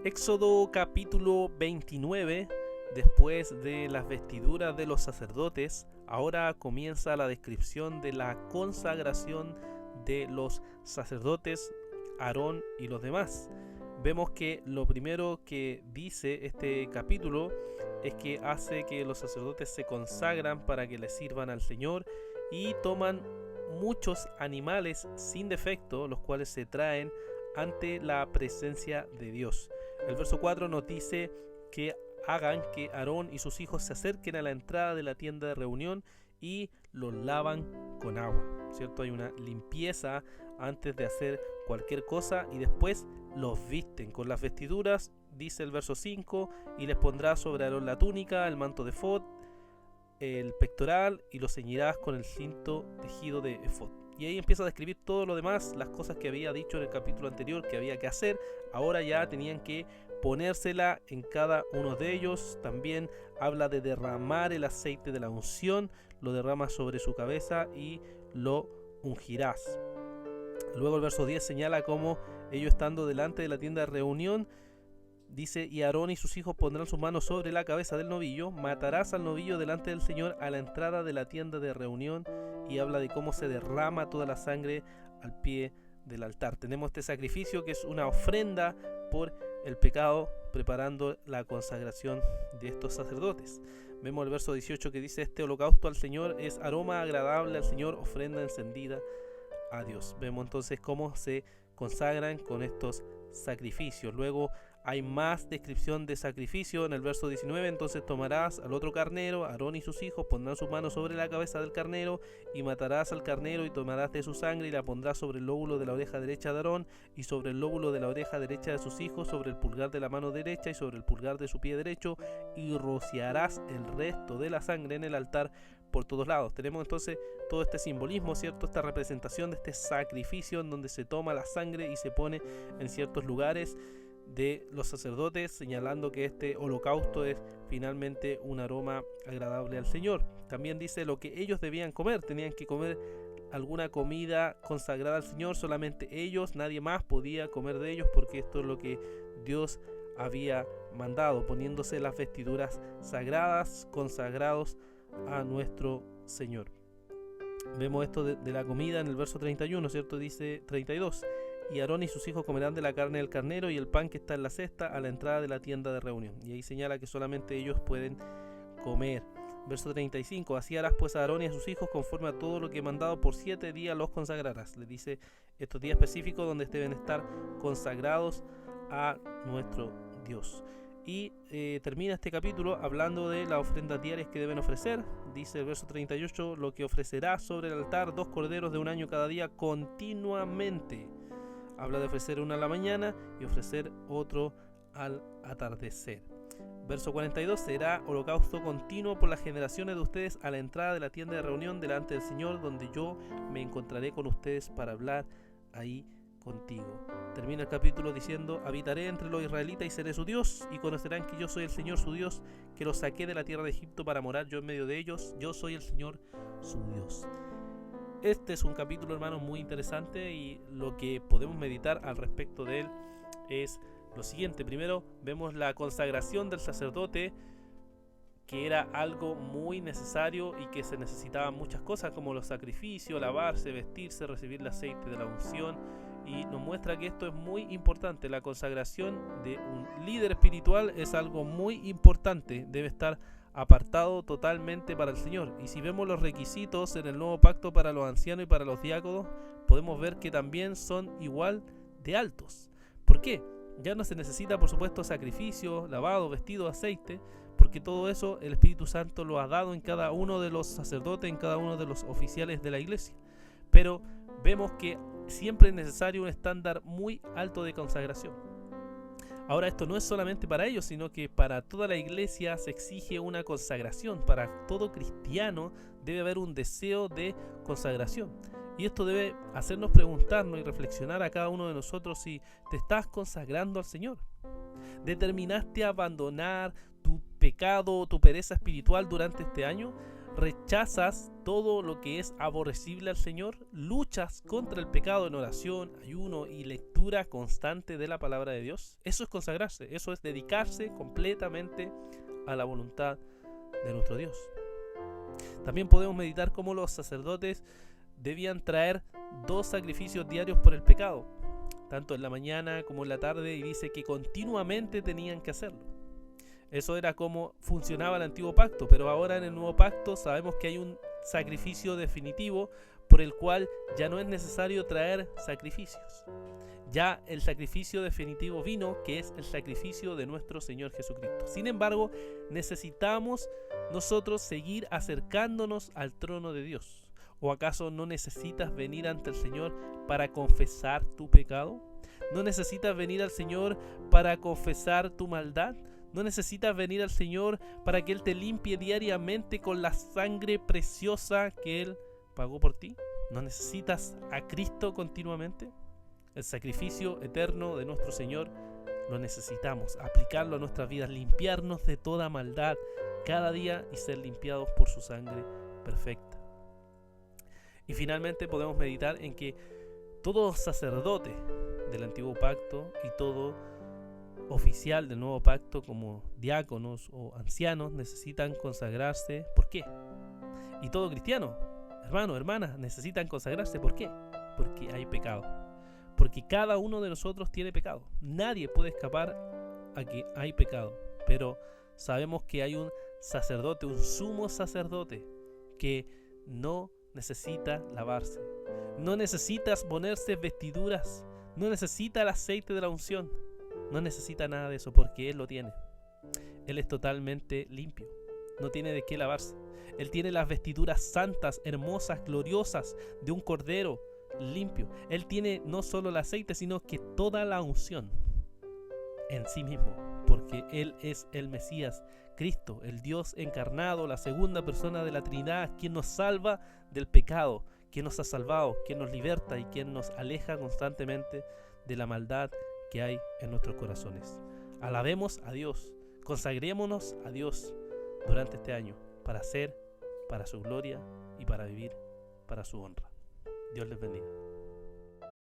Éxodo capítulo 29, después de las vestiduras de los sacerdotes, ahora comienza la descripción de la consagración de los sacerdotes, Aarón y los demás. Vemos que lo primero que dice este capítulo es que hace que los sacerdotes se consagran para que le sirvan al Señor y toman muchos animales sin defecto, los cuales se traen ante la presencia de Dios. El verso 4 nos dice que hagan que Aarón y sus hijos se acerquen a la entrada de la tienda de reunión y los lavan con agua, ¿cierto? Hay una limpieza antes de hacer cualquier cosa y después los visten con las vestiduras, dice el verso 5, y les pondrás sobre Aarón la túnica, el manto de efod, el pectoral, y lo ceñirás con el cinto tejido de efod. Y ahí empieza a describir todo lo demás, las cosas que había dicho en el capítulo anterior que había que hacer. Ahora ya tenían que ponérsela en cada uno de ellos. También habla de derramar el aceite de la unción, lo derrama sobre su cabeza y lo ungirás. Luego el verso 10 señala cómo ellos, estando delante de la tienda de reunión, dice: y Aarón y sus hijos pondrán sus manos sobre la cabeza del novillo, matarás al novillo delante del Señor a la entrada de la tienda de reunión, y habla de cómo se derrama toda la sangre al pie del altar. Tenemos este sacrificio que es una ofrenda por el pecado, preparando la consagración de estos sacerdotes. Vemos el verso 18 que dice: este holocausto al Señor es aroma agradable al Señor, ofrenda encendida a Dios. Vemos entonces cómo se consagran con estos sacrificios. Luego hay más descripción de sacrificio en el verso 19. Entonces tomarás al otro carnero, Aarón y sus hijos pondrán sus manos sobre la cabeza del carnero, y matarás al carnero y tomarás de su sangre y la pondrás sobre el lóbulo de la oreja derecha de Aarón y sobre el lóbulo de la oreja derecha de sus hijos, sobre el pulgar de la mano derecha y sobre el pulgar de su pie derecho, y rociarás el resto de la sangre en el altar por todos lados. Tenemos entonces todo este simbolismo, ¿cierto? Esta representación de este sacrificio en donde se toma la sangre y se pone en ciertos lugares de los sacerdotes, señalando que este holocausto es finalmente un aroma agradable al Señor. También dice lo que ellos debían comer. Tenían que comer alguna comida consagrada al Señor, solamente ellos, nadie más podía comer de ellos, porque esto es lo que Dios había mandado, poniéndose las vestiduras sagradas, consagrados a nuestro Señor. Vemos esto de la comida en el verso 31, ¿cierto? Dice 32: y Aarón y sus hijos comerán de la carne del carnero y el pan que está en la cesta a la entrada de la tienda de reunión. Y ahí señala que solamente ellos pueden comer. Verso 35: así harás pues a Aarón y a sus hijos conforme a todo lo que he mandado, por 7 días los consagrarás. Le dice estos días específicos donde deben estar consagrados a nuestro Dios. Y termina este capítulo hablando de las ofrendas diarias que deben ofrecer. Dice el verso 38: lo que ofrecerá sobre el altar 2 corderos de un año cada día continuamente. Habla de ofrecer uno a la mañana y ofrecer otro al atardecer. Verso 42: será holocausto continuo por las generaciones de ustedes a la entrada de la tienda de reunión delante del Señor, donde yo me encontraré con ustedes para hablar ahí contigo. Termina el capítulo diciendo: habitaré entre los israelitas y seré su Dios, y conocerán que yo soy el Señor su Dios, que los saqué de la tierra de Egipto para morar yo en medio de ellos. Yo soy el Señor su Dios. Este es un capítulo, hermanos, muy interesante, y lo que podemos meditar al respecto de él es lo siguiente. Primero, vemos la consagración del sacerdote, que era algo muy necesario y que se necesitaban muchas cosas como los sacrificios, lavarse, vestirse, recibir el aceite de la unción, y nos muestra que esto es muy importante. La consagración de un líder espiritual es algo muy importante, debe estar apartado totalmente para el Señor. Y si vemos los requisitos en el nuevo pacto para los ancianos y para los diáconos, podemos ver que también son igual de altos. ¿Por qué? Ya no se necesita, por supuesto, sacrificio, lavado, vestido, aceite, porque todo eso el Espíritu Santo lo ha dado en cada uno de los sacerdotes, en cada uno de los oficiales de la iglesia. Pero vemos que siempre es necesario un estándar muy alto de consagración. Ahora, esto no es solamente para ellos, sino que para toda la iglesia se exige una consagración. Para todo cristiano debe haber un deseo de consagración. Y esto debe hacernos preguntarnos y reflexionar a cada uno de nosotros si te estás consagrando al Señor. ¿Determinaste abandonar tu pecado o tu pereza espiritual durante este año? rechazas todo lo que es aborrecible al Señor, luchas contra el pecado en oración, ayuno y lectura constante de la palabra de Dios. Eso es consagrarse, eso es dedicarse completamente a la voluntad de nuestro Dios. También podemos meditar cómo los sacerdotes debían traer 2 sacrificios diarios por el pecado, tanto en la mañana como en la tarde, y dice que continuamente tenían que hacerlo. Eso era como funcionaba el antiguo pacto, pero ahora en el nuevo pacto sabemos que hay un sacrificio definitivo por el cual ya no es necesario traer sacrificios. Ya el sacrificio definitivo vino, que es el sacrificio de nuestro Señor Jesucristo. Sin embargo, necesitamos nosotros seguir acercándonos al trono de Dios. ¿O acaso no necesitas venir ante el Señor para confesar tu pecado? ¿No necesitas venir al Señor para confesar tu maldad? ¿No necesitas venir al Señor para que Él te limpie diariamente con la sangre preciosa que Él pagó por ti? ¿No necesitas a Cristo continuamente? El sacrificio eterno de nuestro Señor lo necesitamos, aplicarlo a nuestras vidas, limpiarnos de toda maldad cada día y ser limpiados por su sangre perfecta. Y finalmente podemos meditar en que todo sacerdote del antiguo pacto y todo oficial del nuevo pacto, como diáconos o ancianos, necesitan consagrarse. ¿Por qué? Y todo cristiano, hermano, hermana, necesitan consagrarse. ¿Por qué? Porque hay pecado. Porque cada uno de nosotros tiene pecado. Nadie puede escapar a que hay pecado. Pero sabemos que hay un sacerdote, un sumo sacerdote, que no necesita lavarse. No necesitas ponerse vestiduras. No necesita el aceite de la unción. No necesita nada de eso porque Él lo tiene. Él es totalmente limpio. No tiene de qué lavarse. Él tiene las vestiduras santas, hermosas, gloriosas de un cordero limpio. Él tiene no solo el aceite, sino que toda la unción en sí mismo, porque Él es el Mesías, Cristo, el Dios encarnado, la segunda persona de la Trinidad, quien nos salva del pecado, quien nos ha salvado, quien nos liberta y quien nos aleja constantemente de la maldad que hay en nuestros corazones. Alabemos a Dios, consagrémonos a Dios durante este año para ser para su gloria y para vivir para su honra. Dios les bendiga.